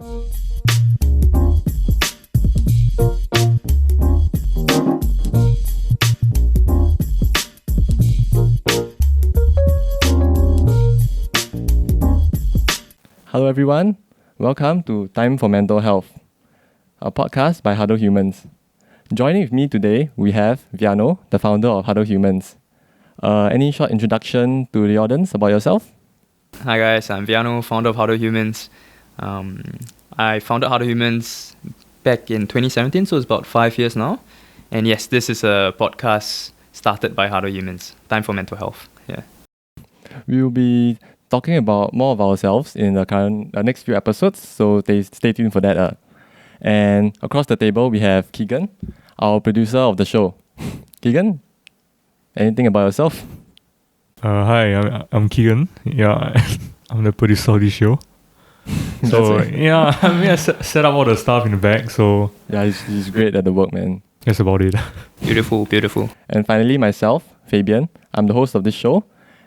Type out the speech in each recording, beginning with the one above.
Hello everyone, welcome to Time for Mental Health, a podcast by Huddle Humans. Joining with me today, we have Viaano, the founder of Huddle Humans. Any short introduction to the audience about yourself? Hi guys, I'm Viaano, founder of Huddle Humans. I founded Huddle Humans back in 2017, so it's about 5 years now. And yes, this is a podcast started by Huddle Humans, Time for Mental Health. Yeah. We will be talking about more of ourselves in the next few episodes, so stay tuned for that. And across the table, we have Keegan, our producer of the show. Keegan, anything about yourself? Hi, I'm Keegan. Yeah, I'm the producer of this show. So yeah, I set up all the stuff in the back. So yeah, he's great at the work, man. That's about it. Beautiful. And finally, myself, Fabian. I'm the host of this show,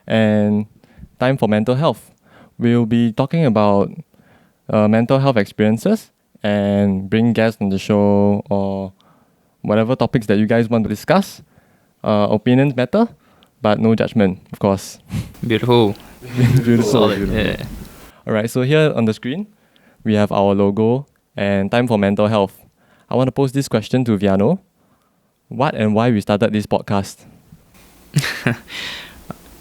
and Time for Mental Health. We'll be talking about mental health experiences and bring guests on the show or whatever topics that you guys want to discuss. Opinions matter, but no judgment, of course. Beautiful. Beautiful. Yeah. Alright, so here on the screen, we have our logo and Time for Mental Health. I want to pose this question to Viaano. What and why we started this podcast?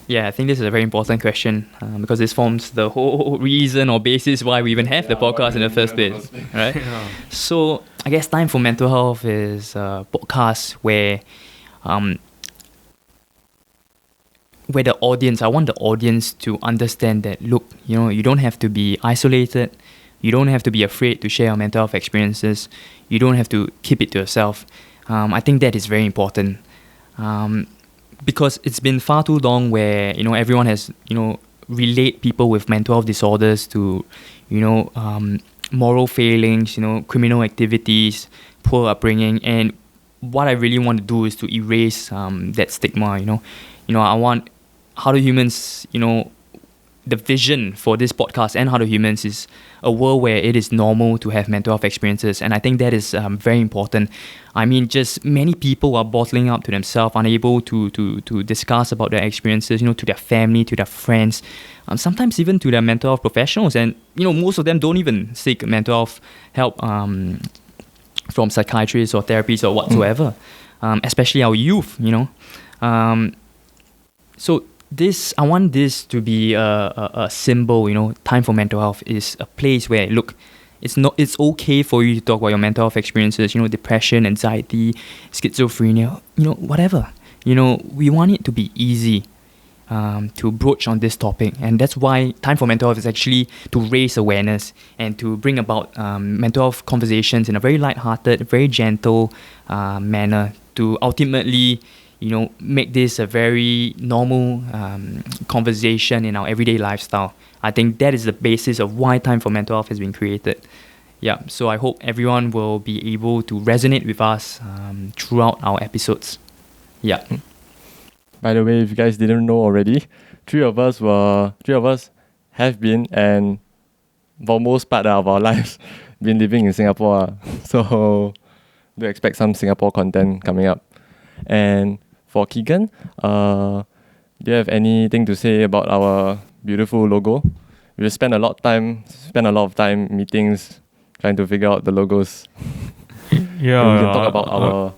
Yeah, I think this is a very important question because this forms the whole reason or basis why we even have the podcast in the first place, right? Yeah. So I guess Time for Mental Health is a podcast where the audience, I want the audience to understand that, look, you don't have to be isolated. You don't have to be afraid to share your mental health experiences. You don't have to keep it to yourself. I think that is very important. Because it's been far too long where, everyone has, relate people with mental health disorders to, moral failings, criminal activities, poor upbringing. And what I really want to do is to erase that stigma, I want Huddle Humans, the vision for this podcast and Huddle Humans is a world where it is normal to have mental health experiences. And I think that is very important. I mean, just many people are bottling up to themselves, unable to discuss about their experiences, to their family, to their friends, sometimes even to their mental health professionals. And, most of them don't even seek mental health help from psychiatrists or therapists or whatsoever, especially our youth, So I want this to be a symbol, Time for Mental Health is a place where, look, it's okay for you to talk about your mental health experiences, depression, anxiety, schizophrenia, whatever. We want it to be easy to broach on this topic. And that's why Time for Mental Health is actually to raise awareness and to bring about mental health conversations in a very lighthearted, very gentle manner to ultimately make this a very normal conversation in our everyday lifestyle. I think that is the basis of why Time for Mental Health has been created. Yeah, so I hope everyone will be able to resonate with us throughout our episodes. Yeah. By the way, if you guys didn't know already, three of us have been, and for most part of our lives, been living in Singapore. So do expect some Singapore content coming up. And for Keegan, do you have anything to say about our beautiful logo? We spent a lot of time meetings trying to figure out the logos. Yeah. And we can talk about our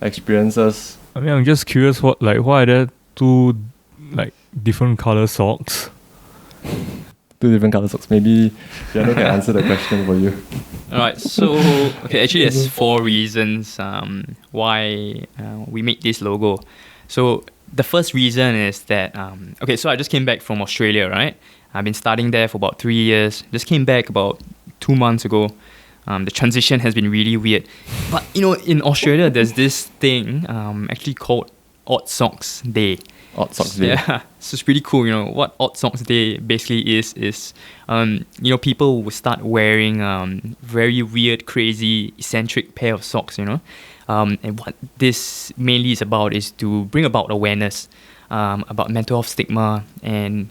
experiences. I mean, I'm just curious, why are there two different color socks? Two different color socks. Maybe Viaano can answer the question for you. Alright, so actually there's 4 reasons why we made this logo. So the first reason is that so I just came back from Australia, right? I've been studying there for about 3 years. Just came back about 2 months ago. The transition has been really weird. But in Australia there's this thing actually called Odd Socks Day. Odd Socks Day. Yeah, so it's pretty cool. What Odd Socks Day basically is people will start wearing very weird, crazy, eccentric pair of socks. And what this mainly is about is to bring about awareness about mental health stigma and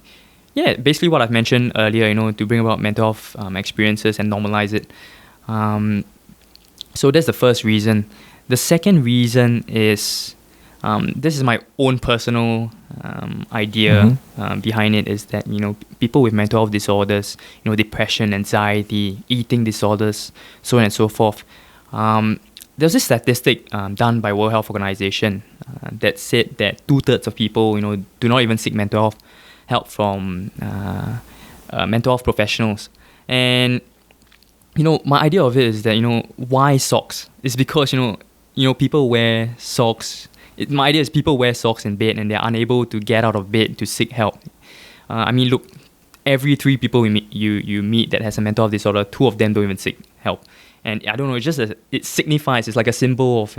yeah, basically what I've mentioned earlier, to bring about mental health experiences and normalize it. So that's the first reason. The second reason is, this is my own personal idea behind it, is that, people with mental health disorders, depression, anxiety, eating disorders, so on and so forth. There's this statistic done by World Health Organization that said that 2/3 of people, do not even seek mental health help from mental health professionals. And my idea of it is that why socks? It's because people wear socks. My idea is people wear socks in bed and they're unable to get out of bed to seek help. Look, every 3 people you meet that has a mental health disorder, 2 of them don't even seek help. And I don't know, it signifies, it's like a symbol of,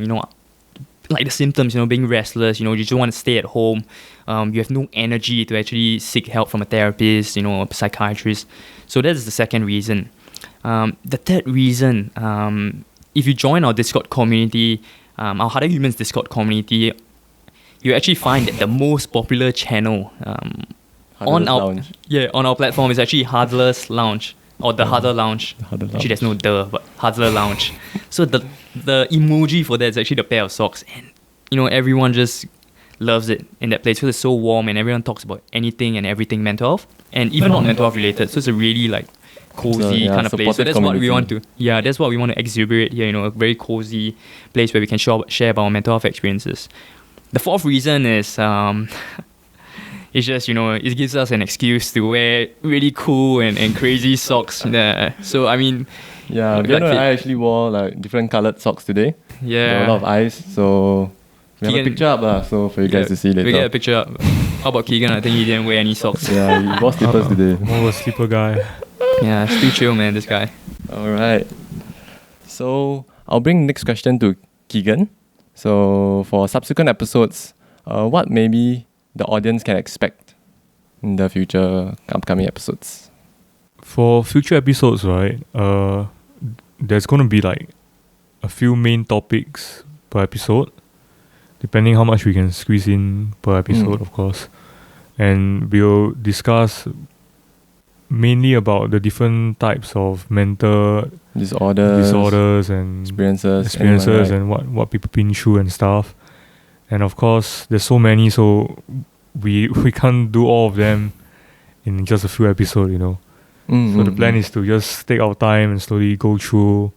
like the symptoms, being restless, you just want to stay at home. You have no energy to actually seek help from a therapist, a psychiatrist. So that is the second reason. The third reason, if you join our Discord community, our Huddle Humans Discord community, you actually find that the most popular channel on our platform is actually Huddler's Lounge, or the Huddle Lounge. Actually, there's no but Huddler Lounge. So the emoji for that is actually the pair of socks, and everyone just loves it in that place because it's so warm and everyone talks about anything and everything mental health, and even not mental health related. So it's a really like cozy kind of place. So that's what we want to. Yeah, that's what we want to exuberate here. A very cozy place where we can share about our mental health experiences. The fourth reason is it's just it gives us an excuse to wear really cool and crazy socks. So Viaano and I actually wore like different colored socks today. Yeah, there were a lot of eyes, so we have a picture up so for you guys to see later. We get a picture up. How about Keegan? I think he didn't wear any socks. Yeah, he wore slippers today. More of a slipper guy. Yeah, it's too chill, man, this guy. Alright. So I'll bring next question to Keegan. So for subsequent episodes, what maybe the audience can expect in the future upcoming episodes? For future episodes, right, there's going to be like a few main topics per episode, depending how much we can squeeze in per episode, of course. And we'll discuss mainly about the different types of mental disorders and experiences and what people been through and stuff. And of course, there's so many, so we can't do all of them in just a few episodes, So the plan is to just take our time and slowly go through,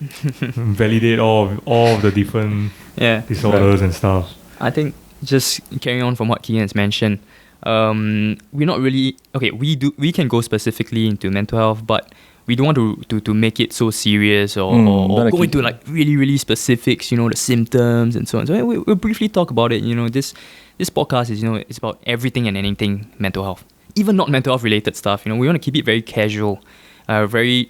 validate all of the different disorders and stuff. I think just carrying on from what Keegan has mentioned, we're not really we can go specifically into mental health, but we don't want to make it so serious or go into like really, really specifics, the symptoms and so on. So we'll briefly talk about it. This podcast is, it's about everything and anything mental health, even not mental health related stuff. We want to keep it very casual, very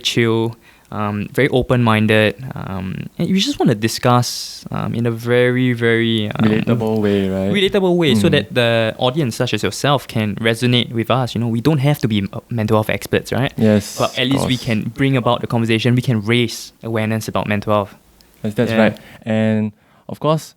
chill, very open-minded, and we just want to discuss in a very, very relatable way, right? Relatable way, so that the audience, such as yourself, can resonate with us. We don't have to be mental health experts, right? Yes. But at least we can bring about the conversation. We can raise awareness about mental health. Yes, that's right. And of course,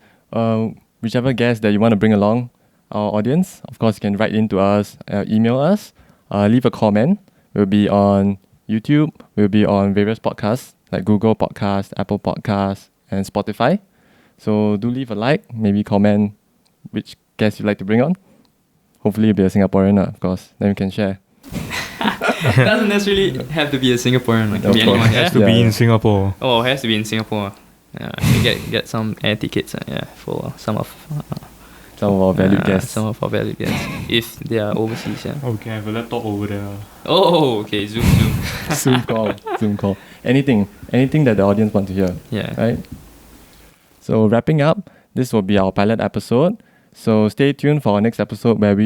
whichever guest that you want to bring along our audience, of course, you can write in to us, email us, leave a comment. We'll be on YouTube, we'll be on various podcasts like Google Podcasts, Apple Podcasts, and Spotify. So do leave a like, maybe comment which guest you'd like to bring on. Hopefully it'll be a Singaporean, of course. Then we can share. Doesn't necessarily have to be a Singaporean. Like, it has to be in Singapore. Oh, it has to be in Singapore. Get some air tickets for some of our valued guests. Some of our valued guests. If they are overseas, Oh, we can have a laptop over there. Oh, okay. Zoom. Zoom call. Anything that the audience want to hear. Yeah. Right? So wrapping up, this will be our pilot episode. So stay tuned for our next episode where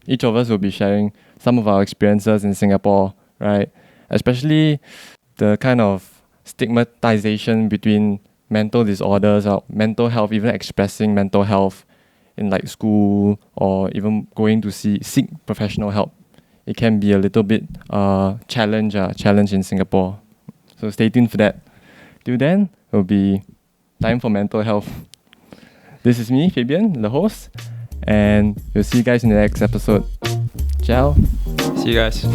each of us will be sharing some of our experiences in Singapore, right? Especially the kind of stigmatization between mental disorders or mental health, even expressing mental health in like school or even going to seek professional help. It can be a little bit challenge in Singapore. So stay tuned for that. Till then, it will be time for mental health. This is me, Fabian, the host, and we'll see you guys in the next episode. Ciao. See you guys.